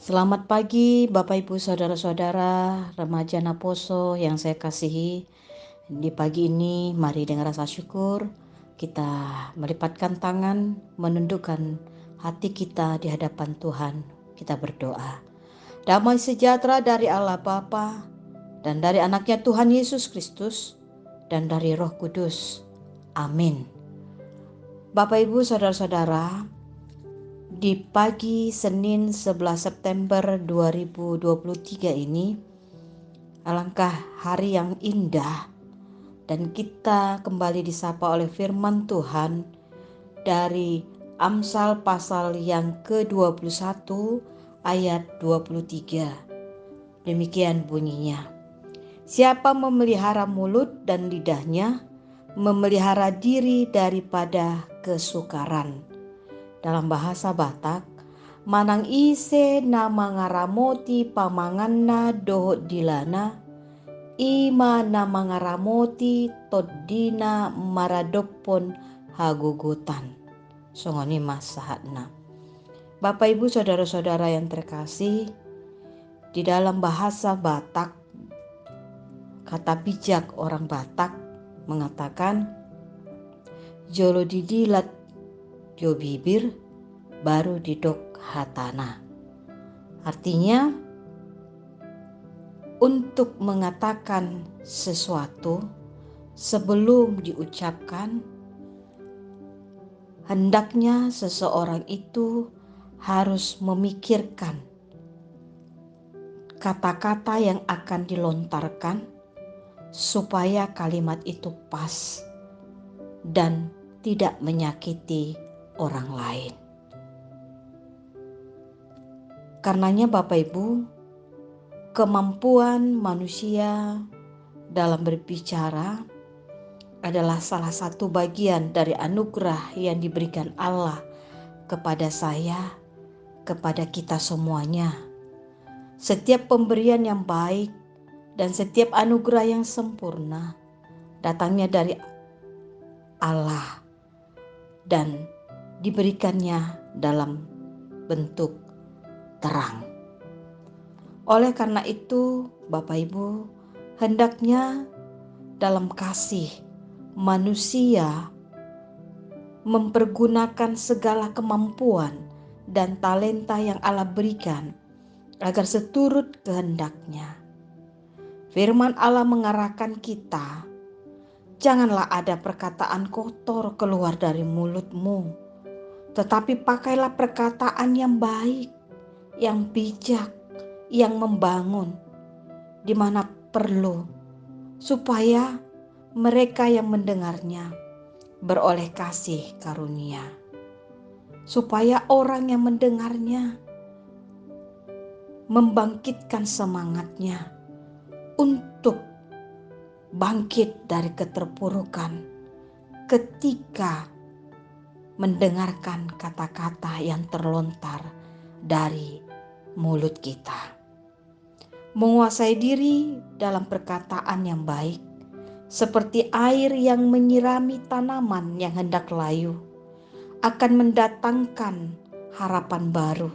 Selamat pagi Bapak Ibu Saudara-saudara remaja Naposo yang saya kasihi. Di pagi ini mari dengan rasa syukur kita melipatkan tangan, menundukkan hati kita di hadapan Tuhan. Kita berdoa. Damai sejahtera dari Allah Bapa dan dari anaknya Tuhan Yesus Kristus dan dari Roh Kudus. Amin. Bapak Ibu Saudara-saudara, di pagi Senin 11 September 2023 ini, alangkah hari yang indah dan kita kembali disapa oleh firman Tuhan dari Amsal pasal yang ke-21 ayat 23. Demikian bunyinya. Siapa memelihara mulut dan lidahnya, memelihara diri daripada kesukaran. Dalam bahasa Batak, manang ise na mangaramoti pamanganna dohot dilana, ima na mangaramoti toddina maradopon hagugutan. Songoni mas sahatna. Bapak Ibu Saudara-saudara yang terkasih, di dalam bahasa Batak, kata bijak orang Batak mengatakan, jolo didilat jo bibir baru didok hatana. Artinya, untuk mengatakan sesuatu sebelum diucapkan, hendaknya seseorang itu harus memikirkan kata-kata yang akan dilontarkan supaya kalimat itu pas dan tidak menyakiti orang lain. Karenanya Bapak Ibu, kemampuan manusia dalam berbicara adalah salah satu bagian dari anugerah yang diberikan Allah kepada saya, kepada kita semuanya. Setiap pemberian yang baik dan setiap anugerah yang sempurna datangnya dari Allah dan diberikannya dalam bentuk terang. Oleh karena itu, Bapak Ibu, hendaknya dalam kasih manusia mempergunakan segala kemampuan dan talenta yang Allah berikan agar seturut kehendaknya. Firman Allah mengarahkan kita, janganlah ada perkataan kotor keluar dari mulutmu, tetapi pakailah perkataan yang baik, yang bijak, yang membangun, di mana perlu, supaya mereka yang mendengarnya beroleh kasih karunia. Supaya orang yang mendengarnya membangkitkan semangatnya untuk bangkit dari keterpurukan ketika mendengarkan kata-kata yang terlontar dari mulut kita. Menguasai diri dalam perkataan yang baik, seperti air yang menyirami tanaman yang hendak layu, akan mendatangkan harapan baru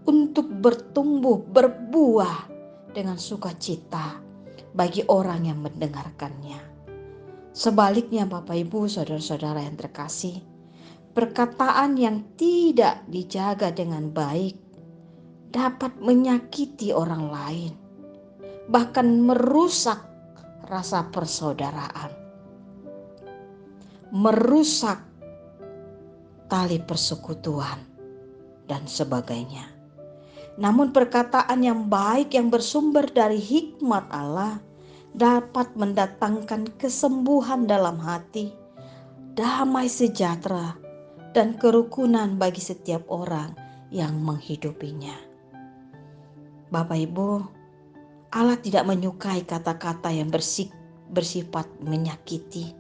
untuk bertumbuh, berbuah dengan sukacita bagi orang yang mendengarkannya. Sebaliknya Bapak Ibu Saudara-saudara yang terkasih, perkataan yang tidak dijaga dengan baik dapat menyakiti orang lain, bahkan merusak rasa persaudaraan, merusak tali persekutuan, dan sebagainya. Namun perkataan yang baik yang bersumber dari hikmat Allah dapat mendatangkan kesembuhan dalam hati, damai sejahtera, dan kerukunan bagi setiap orang yang menghidupinya. Bapak Ibu, Allah tidak menyukai kata-kata yang bersifat menyakiti,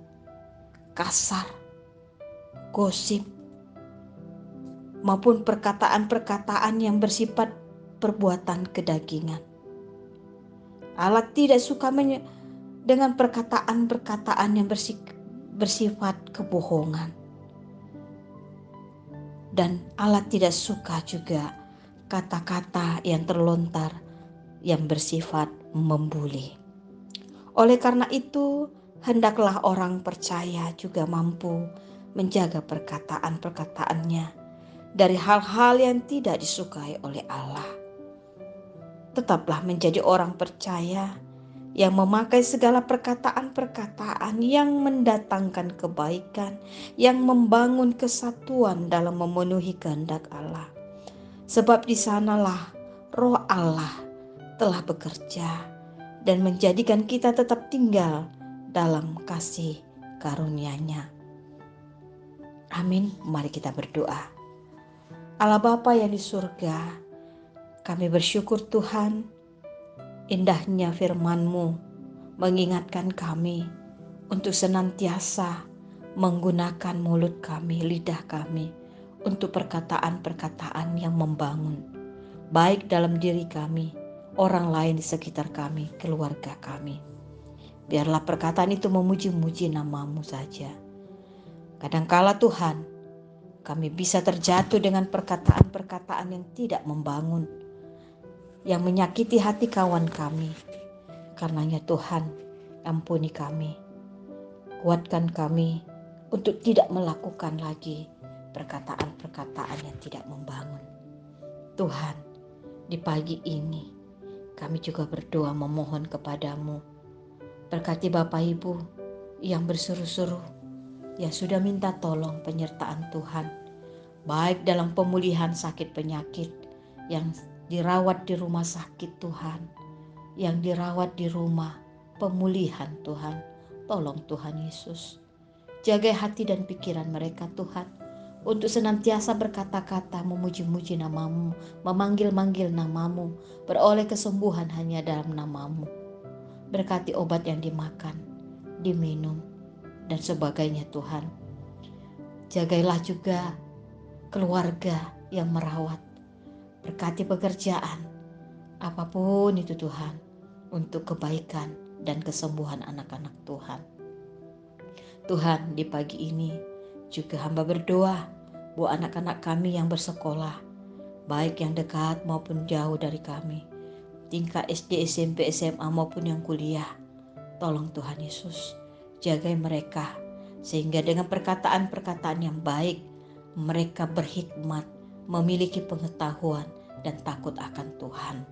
kasar, gosip, maupun perkataan-perkataan yang bersifat perbuatan kedagingan. Allah tidak suka dengan perkataan-perkataan yang bersifat kebohongan. Dan Allah tidak suka juga kata-kata yang terlontar yang bersifat membuli. Oleh karena itu, hendaklah orang percaya juga mampu menjaga perkataan-perkataannya dari hal-hal yang tidak disukai oleh Allah. Tetaplah menjadi orang percaya yang memakai segala perkataan-perkataan yang mendatangkan kebaikan, yang membangun kesatuan dalam memenuhi kehendak Allah. Sebab di sanalah Roh Allah telah bekerja dan menjadikan kita tetap tinggal dalam kasih karunia-Nya. Amin. Mari kita berdoa. Allah Bapa yang di surga, kami bersyukur Tuhan, indahnya firman-Mu mengingatkan kami untuk senantiasa menggunakan mulut kami, lidah kami, untuk perkataan-perkataan yang membangun, baik dalam diri kami, orang lain di sekitar kami, keluarga kami. Biarlah perkataan itu memuji-muji nama-Mu saja. Kadangkala Tuhan, kami bisa terjatuh dengan perkataan-perkataan yang tidak membangun, yang menyakiti hati kawan kami. Karenanya Tuhan, ampuni kami, kuatkan kami untuk tidak melakukan lagi perkataan-perkataan yang tidak membangun. Tuhan, di pagi ini kami juga berdoa memohon kepadamu, berkati Bapak Ibu yang berseru-seru, yang sudah minta tolong penyertaan Tuhan, baik dalam pemulihan sakit penyakit, yang dirawat di rumah sakit Tuhan, yang dirawat di rumah pemulihan Tuhan. Tolong Tuhan Yesus, jaga hati dan pikiran mereka Tuhan, untuk senantiasa berkata-kata memuji-muji nama-Mu, memanggil-manggil nama-Mu, beroleh kesembuhan hanya dalam nama-Mu. Berkati obat yang dimakan, diminum, dan sebagainya Tuhan. Jagailah juga keluarga yang merawat, berkati pekerjaan, apapun itu Tuhan, untuk kebaikan dan kesembuhan anak-anak Tuhan. Tuhan, di pagi ini juga hamba berdoa buat anak-anak kami yang bersekolah, baik yang dekat maupun jauh dari kami, tingkat SD, SMP, SMA maupun yang kuliah. Tolong Tuhan Yesus, jagai mereka, sehingga dengan perkataan-perkataan yang baik, mereka berhikmat, memiliki pengetahuan dan takut akan Tuhan.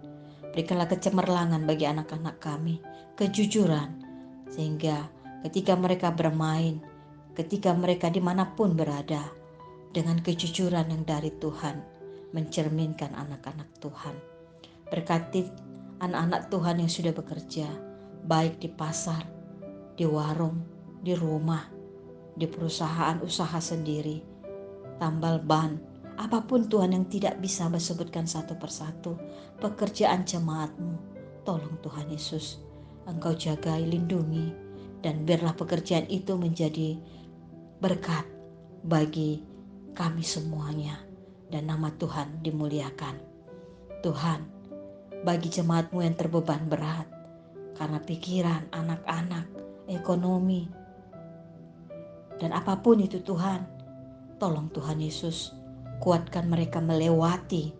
Berikanlah kecemerlangan bagi anak-anak kami, kejujuran, sehingga ketika mereka bermain, ketika mereka dimanapun berada, dengan kejujuran yang dari Tuhan, mencerminkan anak-anak Tuhan. Berkati anak-anak Tuhan yang sudah bekerja, baik di pasar, di warung, di rumah, di perusahaan usaha sendiri, tambal ban, apapun Tuhan yang tidak bisa disebutkan satu persatu, pekerjaan jemaat-Mu, tolong Tuhan Yesus, Engkau jagai, lindungi, dan biarlah pekerjaan itu menjadi berkat bagi kami semuanya, dan nama Tuhan dimuliakan. Tuhan, bagi jemaat-Mu yang terbeban berat, karena pikiran, anak-anak, ekonomi, dan apapun itu Tuhan, tolong Tuhan Yesus, kuatkan mereka melewati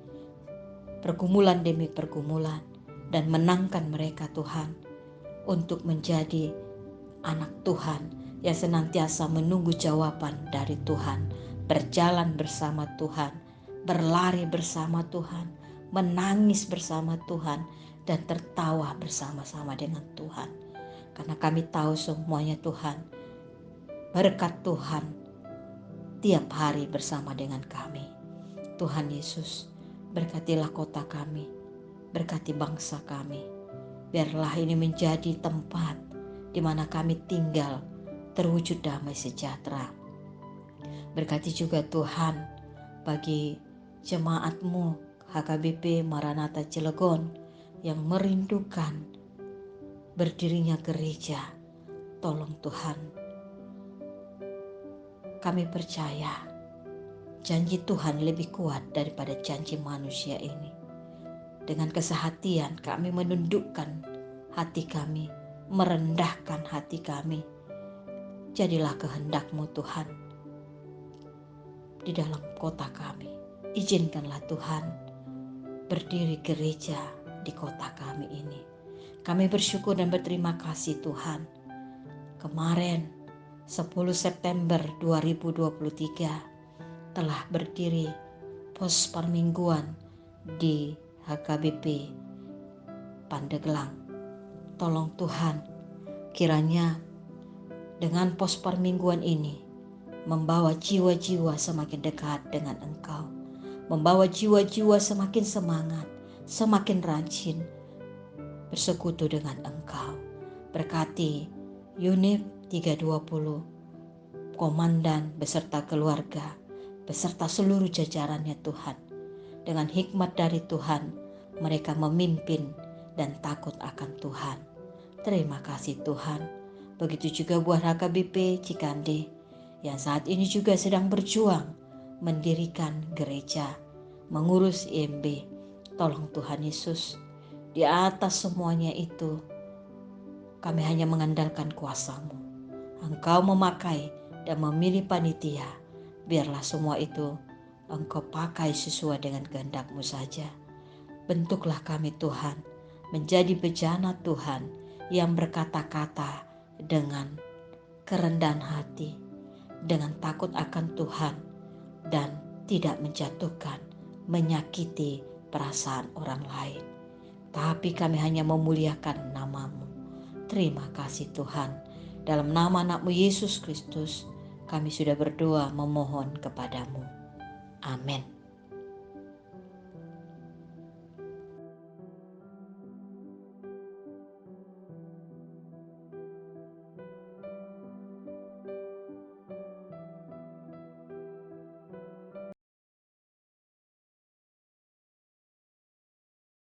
pergumulan demi pergumulan, dan menangkan mereka Tuhan, untuk menjadi anak Tuhan yang senantiasa menunggu jawaban dari Tuhan, berjalan bersama Tuhan, berlari bersama Tuhan, menangis bersama Tuhan, dan tertawa bersama-sama dengan Tuhan. Karena kami tahu semuanya Tuhan, berkat Tuhan tiap hari bersama dengan kami. Tuhan Yesus, berkatilah kota kami, berkati bangsa kami. Biarlah ini menjadi tempat di mana kami tinggal terwujud damai sejahtera. Berkati juga Tuhan bagi jemaat-Mu HKBP Maranatha Cilegon yang merindukan berdirinya gereja. Tolong Tuhan, kami percaya janji Tuhan lebih kuat daripada janji manusia ini. Dengan kesehatian kami menundukkan hati kami, merendahkan hati kami. Jadilah kehendak-Mu Tuhan di dalam kota kami. Izinkanlah Tuhan berdiri gereja di kota kami ini. Kami bersyukur dan berterima kasih Tuhan. Kemarin 10 September 2023 telah berdiri pos permingguan di HKBP Pandeglang. Tolong Tuhan, kiranya dengan pos permingguan ini membawa jiwa-jiwa semakin dekat dengan Engkau, membawa jiwa-jiwa semakin semangat, semakin rajin bersekutu dengan Engkau. Berkati unit 320, komandan beserta keluarga, beserta seluruh jajarannya Tuhan. Dengan hikmat dari Tuhan, mereka memimpin dan takut akan Tuhan. Terima kasih Tuhan. Begitu juga buat HKBP Cikande yang saat ini juga sedang berjuang mendirikan gereja, mengurus IMB. Tolong Tuhan Yesus, di atas semuanya itu kami hanya mengandalkan kuasa-Mu. Engkau memakai dan memilih panitia, biarlah semua itu Engkau pakai sesuai dengan kehendak-Mu saja. Bentuklah kami Tuhan, menjadi bejana Tuhan yang berkata-kata dengan kerendahan hati, dengan takut akan Tuhan, dan tidak menjatuhkan, menyakiti perasaan orang lain. Tapi kami hanya memuliakan nama-Mu. Terima kasih Tuhan. Dalam nama anak-Mu Yesus Kristus, kami sudah berdoa memohon kepadamu. Amin.